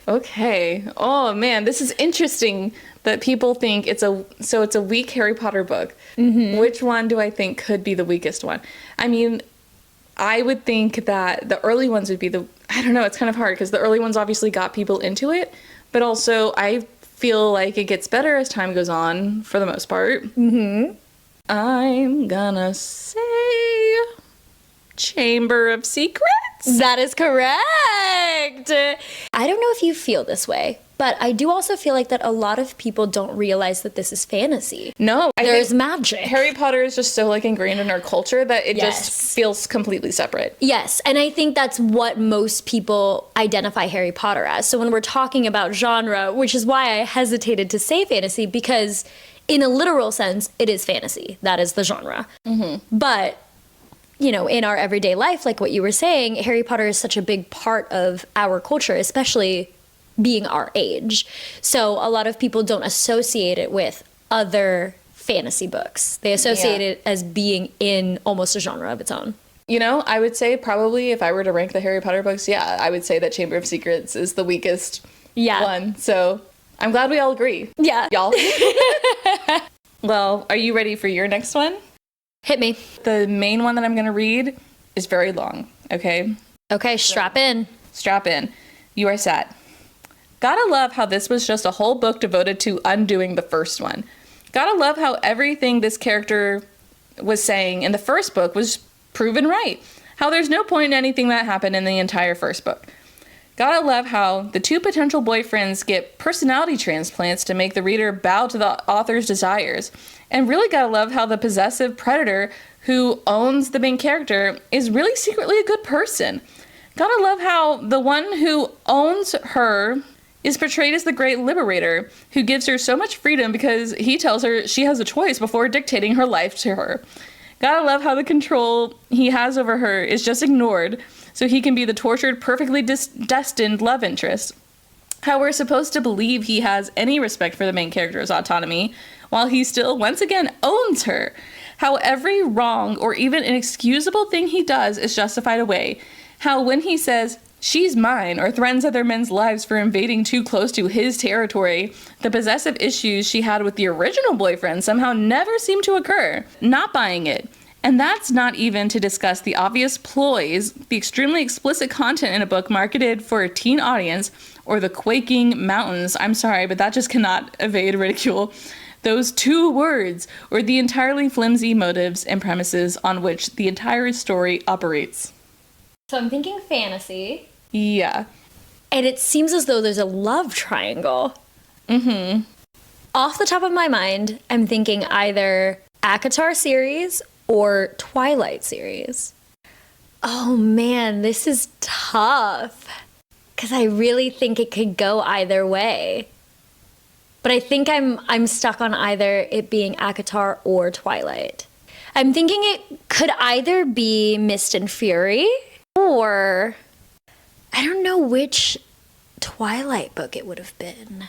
Okay. Oh man, this is interesting that people think it's a weak Harry Potter book. Mm-hmm. Which one do I think could be the weakest one? I mean, I would think that the early ones would be I don't know, it's kind of hard because the early ones obviously got people into it, but also I feel like it gets better as time goes on for the most part. Mm-hmm. I'm gonna say Chamber of Secrets. That is correct. I don't know if you feel this way, but I do also feel like that a lot of people don't realize that this is fantasy. No, there's magic. Harry Potter is just so like ingrained in our culture that it just feels completely separate. Yes, and I think that's what most people identify Harry Potter as. So when we're talking about genre, which is why I hesitated to say fantasy, because in a literal sense, it is fantasy. That is the genre. Mm-hmm. But you know, in our everyday life, like what you were saying, Harry Potter is such a big part of our culture, especially being our age. So a lot of people don't associate it with other fantasy books. They associate it as being in almost a genre of its own. You know, I would say probably if I were to rank the Harry Potter books, yeah, I would say that Chamber of Secrets is the weakest one. So I'm glad we all agree. Yeah. Y'all. Well, are you ready for your next one? Hit me. The main one that I'm going to read is very long, okay? Okay, strap in. Strap in. You are set. Gotta love how this was just a whole book devoted to undoing the first one. Gotta love how everything this character was saying in the first book was proven right. How there's no point in anything that happened in the entire first book. Gotta love how the two potential boyfriends get personality transplants to make the reader bow to the author's desires. And really gotta love how the possessive predator who owns the main character is really secretly a good person. Gotta love how the one who owns her is portrayed as the great liberator who gives her so much freedom because he tells her she has a choice before dictating her life to her. Gotta love how the control he has over her is just ignored so he can be the tortured, perfectly destined love interest. How we're supposed to believe he has any respect for the main character's autonomy while he still, once again, owns her. How every wrong or even inexcusable thing he does is justified away. How when he says, "She's mine," or threatens other men's lives for invading too close to his territory, the possessive issues she had with the original boyfriend somehow never seem to occur. Not buying it. And that's not even to discuss the obvious ploys, the extremely explicit content in a book marketed for a teen audience, or the quaking mountains, I'm sorry, but that just cannot evade ridicule, those two words, or the entirely flimsy motives and premises on which the entire story operates. So I'm thinking fantasy. Yeah. And it seems as though there's a love triangle. Mm-hmm. Off the top of my mind, I'm thinking either ACOTAR series or Twilight series. Oh man, this is tough. Because I really think it could go either way. But I think I'm stuck on either it being ACOTAR or Twilight. I'm thinking it could either be Mist and Fury, or I don't know which Twilight book it would have been.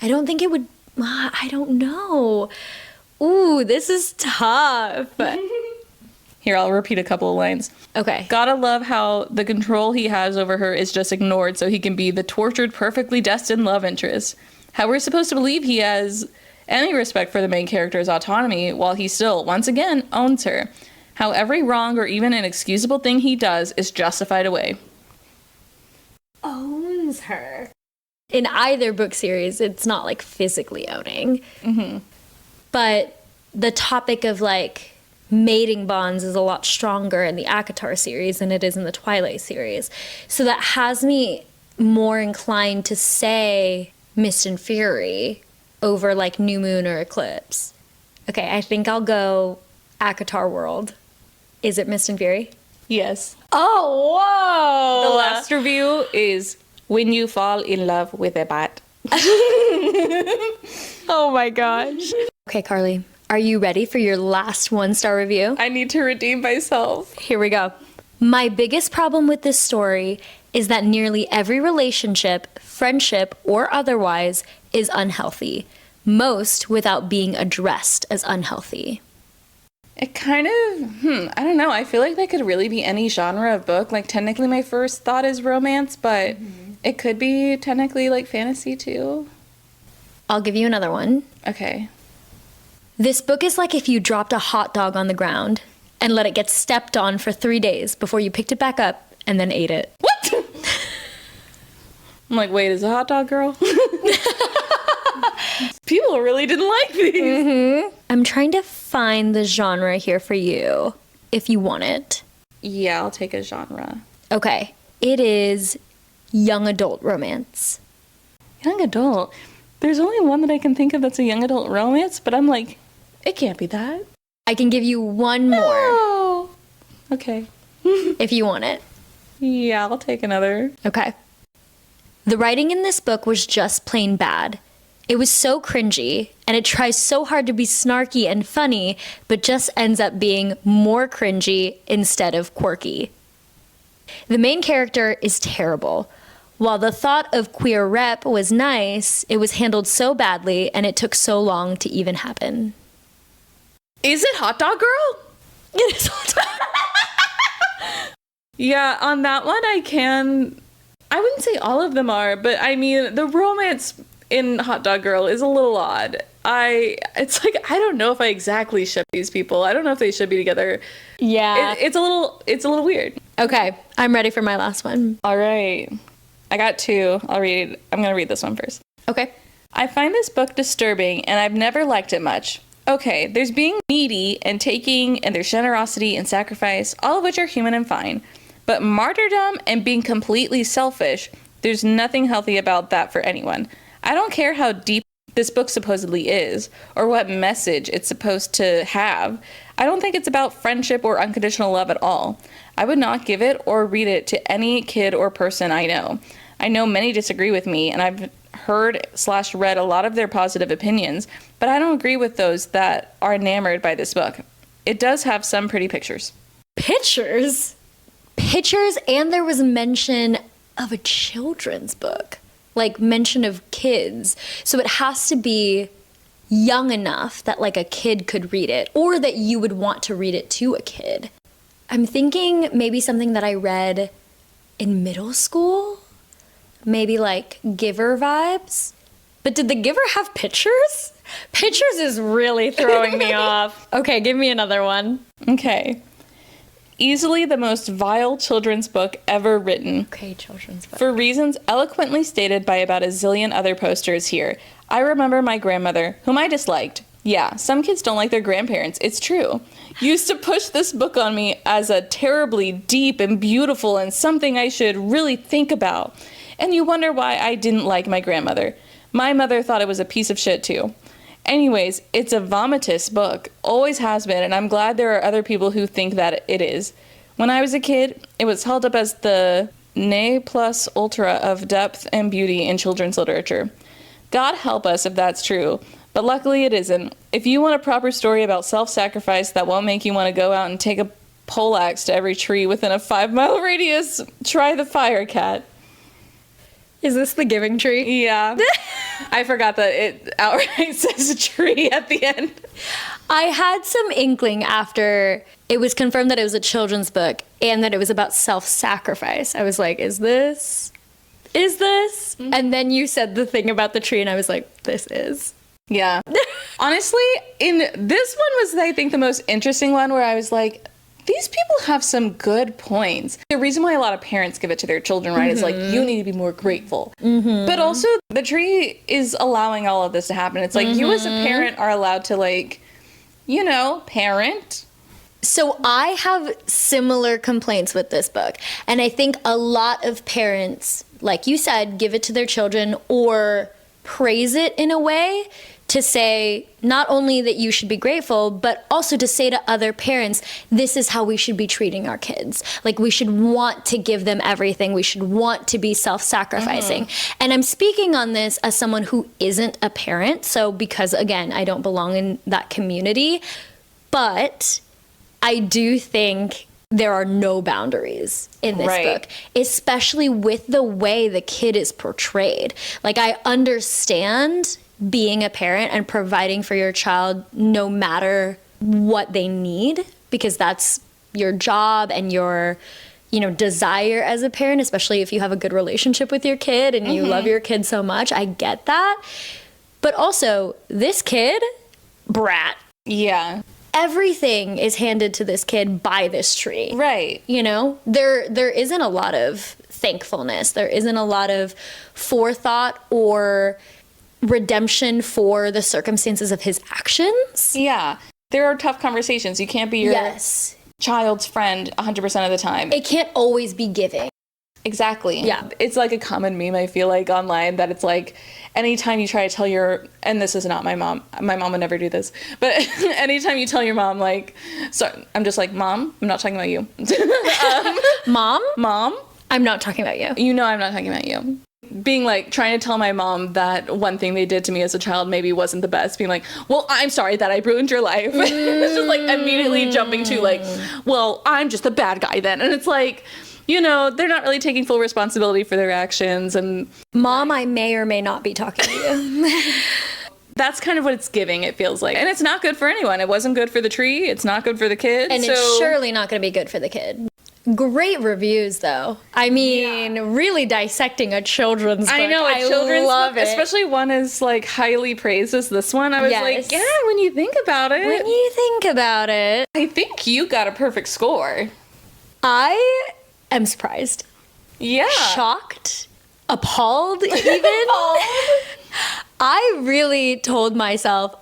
I don't think it would, I don't know. Ooh, this is tough. Here, I'll repeat a couple of lines. Okay. Gotta love how the control he has over her is just ignored so he can be the tortured, perfectly destined love interest. How we're supposed to believe he has any respect for the main character's autonomy while he still, once again, owns her. How every wrong or even inexcusable thing he does is justified away. Owns her. In either book series, it's not like physically owning. Mm-hmm. But the topic of like mating bonds is a lot stronger in the ACOTAR series than it is in the Twilight series. So that has me more inclined to say Mist and Fury over like New Moon or Eclipse. Okay, I think I'll go ACOTAR World. Is it Mist and Fury? Yes. Oh, whoa! The last review is When You Fall in Love with a Bat. Oh my gosh. Okay, Carly, are you ready for your last 1-star review? I need to redeem myself. Here we go. My biggest problem with this story is that nearly every relationship, friendship, or otherwise, is unhealthy. Most without being addressed as unhealthy. It kind of, I don't know. I feel like that could really be any genre of book. Like, technically my first thought is romance, but it could be technically like fantasy too. I'll give you another one. Okay. This book is like if you dropped a hot dog on the ground and let it get stepped on for 3 days before you picked it back up and then ate it. What? I'm like, wait, is a hot dog girl? People really didn't like these. Mm-hmm. I'm trying to find the genre here for you, if you want it. Yeah, I'll take a genre. Okay. It is young adult romance. Young adult? There's only one that I can think of that's a young adult romance, but I'm like, it can't be that. I can give you one more. Oh. Okay. If you want it. Yeah, I'll take another. Okay. The writing in this book was just plain bad. It was so cringy, and it tries so hard to be snarky and funny, but just ends up being more cringy instead of quirky. The main character is terrible. While the thought of queer rep was nice, it was handled so badly and it took so long to even happen. Is it Hot Dog Girl? It is Hot Dog. Yeah, on that one I wouldn't say all of them are, but I mean, the romance in Hot Dog Girl is a little odd. It's like, I don't know if I exactly ship these people. I don't know if they should be together. Yeah. It's a little weird. Okay, I'm ready for my last one. All right. I got two. I'm going to read this one first. Okay. I find this book disturbing and I've never liked it much. Okay, there's being needy and taking, and there's generosity and sacrifice, all of which are human and fine. But martyrdom and being completely selfish, there's nothing healthy about that for anyone. I don't care how deep this book supposedly is, or what message it's supposed to have. I don't think it's about friendship or unconditional love at all. I would not give it or read it to any kid or person I know. I know many disagree with me, and I've heard/read a lot of their positive opinions, but I don't agree with those that are enamored by this book. It does have some pretty pictures. Pictures? Pictures, and there was mention of a children's book. Like, mention of kids. So it has to be young enough that, like, a kid could read it, or that you would want to read it to a kid. I'm thinking maybe something that I read in middle school? Maybe like Giver vibes? But did the Giver have pictures? Pictures is really throwing me off. Okay, give me another one. Okay. Easily the most vile children's book ever written. Okay, children's book. For reasons eloquently stated by about a zillion other posters here. I remember my grandmother, whom I disliked. Yeah, some kids don't like their grandparents, it's true. Used to push this book on me as a terribly deep and beautiful and something I should really think about. And you wonder why I didn't like my grandmother. My mother thought it was a piece of shit too. Anyways, it's a vomitous book, always has been, and I'm glad there are other people who think that it is. When I was a kid, it was held up as the ne plus ultra of depth and beauty in children's literature. God help us if that's true, but luckily it isn't. If you want a proper story about self-sacrifice that won't make you want to go out and take a poleaxe to every tree within a 5-mile radius, try The Fire Cat. Is this The Giving Tree? Yeah. I forgot that it outright says a tree at the end. I had some inkling after it was confirmed that it was a children's book and that it was about self-sacrifice. I was like, is this? Mm-hmm. And then you said the thing about the tree and I was like, this is. Yeah. Honestly, in this one was, I think, the most interesting one where I was like, these people have some good points. The reason why a lot of parents give it to their children, right, is like, you need to be more grateful. Mm-hmm. But also, the tree is allowing all of this to happen. It's like, you as a parent are allowed to, like, you know, parent. So I have similar complaints with this book. And I think a lot of parents, like you said, give it to their children or praise it in a way to say not only that you should be grateful, but also to say to other parents, this is how we should be treating our kids. Like, we should want to give them everything. We should want to be self-sacrificing. Mm-hmm. And I'm speaking on this as someone who isn't a parent. So because, again, I don't belong in that community. But I do think there are no boundaries in this book, especially with the way the kid is portrayed. Like, I understand being a parent and providing for your child no matter what they need, because that's your job and your, you know, desire as a parent, especially if you have a good relationship with your kid and you love your kid so much. I get that. But also, this kid, brat. Yeah. Everything is handed to this kid by this tree. Right. You know, there isn't a lot of thankfulness. There isn't a lot of forethought or redemption for the circumstances of his actions. Yeah. There are tough conversations. You can't be your child's friend 100% of the time. It can't always be giving. Exactly. Yeah. It's like a common meme, I feel like, online, that it's like, anytime you try to tell and this is not my mom would never do this, but anytime you tell your mom, like, so I'm just like, Mom, I'm not talking about you. Mom, I'm not talking about you. You know I'm not talking about you. Being like, trying to tell my mom that one thing they did to me as a child maybe wasn't the best. Being like, well, I'm sorry that I ruined your life. It's just like immediately jumping to like, well, I'm just the bad guy then. And it's like, you know, they're not really taking full responsibility for their actions. And Mom, I may or may not be talking to you. that's kind of what it's giving, it feels like. And it's not good for anyone. It wasn't good for the tree. It's not good for the kid. And it's surely not going to be good for the kid. Great reviews, though. I mean, really dissecting a children's book. I know, a children's love book, it. especially one as like highly praised as this one. I was like, yeah, when you think about it. When you think about it. I think you got a perfect score. I am surprised. Yeah. Shocked. Appalled, even. I really told myself,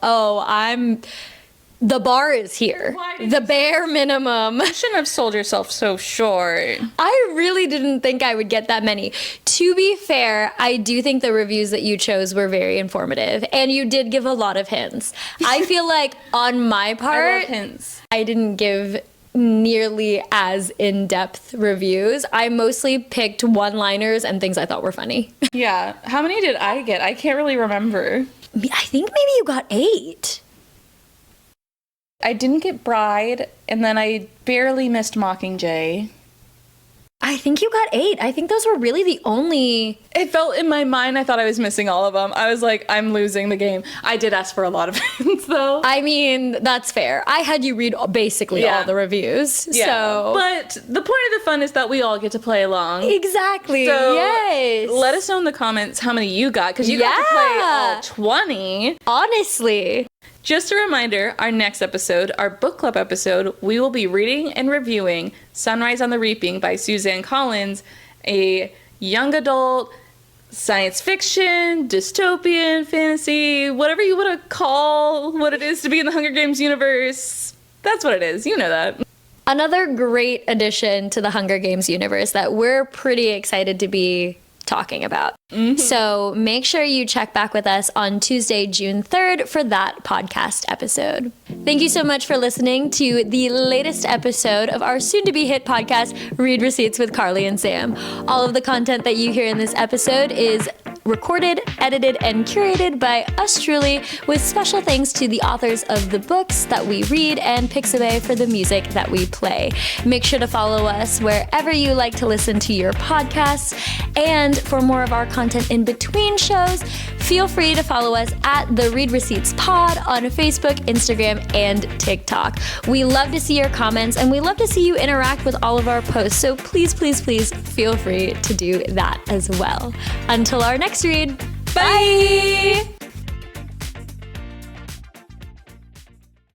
the bar is here. The bare minimum. You shouldn't have sold yourself so short. I really didn't think I would get that many. To be fair, I do think the reviews that you chose were very informative, and you did give a lot of hints. I feel like on my part, I love hints. I didn't give nearly as in-depth reviews. I mostly picked one-liners and things I thought were funny. Yeah. How many did I get? I can't really remember. I think maybe you got 8. I didn't get Bride, and then I barely missed Mockingjay. I think you got 8. I think those were really the only... It felt in my mind, I thought I was missing all of them. I was like, I'm losing the game. I did ask for a lot of hints, though. I mean, that's fair. I had you read basically all the reviews. Yeah. So. But the point of the fun is that we all get to play along. Exactly. So yes. Let us know in the comments how many you got, because you got to play all 20. Honestly. Just a reminder, our next episode, our book club episode, we will be reading and reviewing Sunrise on the Reaping by Suzanne Collins, a young adult science fiction, dystopian, fantasy, whatever you want to call what it is to be in the Hunger Games universe. That's what it is. You know that. Another great addition to the Hunger Games universe that we're pretty excited to be talking about. Mm-hmm. So make sure you check back with us on Tuesday, June 3rd for that podcast episode. Thank you so much for listening to the latest episode of our soon-to-be hit podcast, Read Receipts with Carly and Sam. All of the content that you hear in this episode is recorded, edited, and curated by us truly, with special thanks to the authors of the books that we read and Pixabay for the music that we play. Make sure to follow us wherever you like to listen to your podcasts. And for more of our content in between shows, feel free to follow us at the Read Receipts Pod on Facebook, Instagram, and TikTok. We love to see your comments, and we love to see you interact with all of our posts. So please, please, please feel free to do that as well. Until our next read, bye!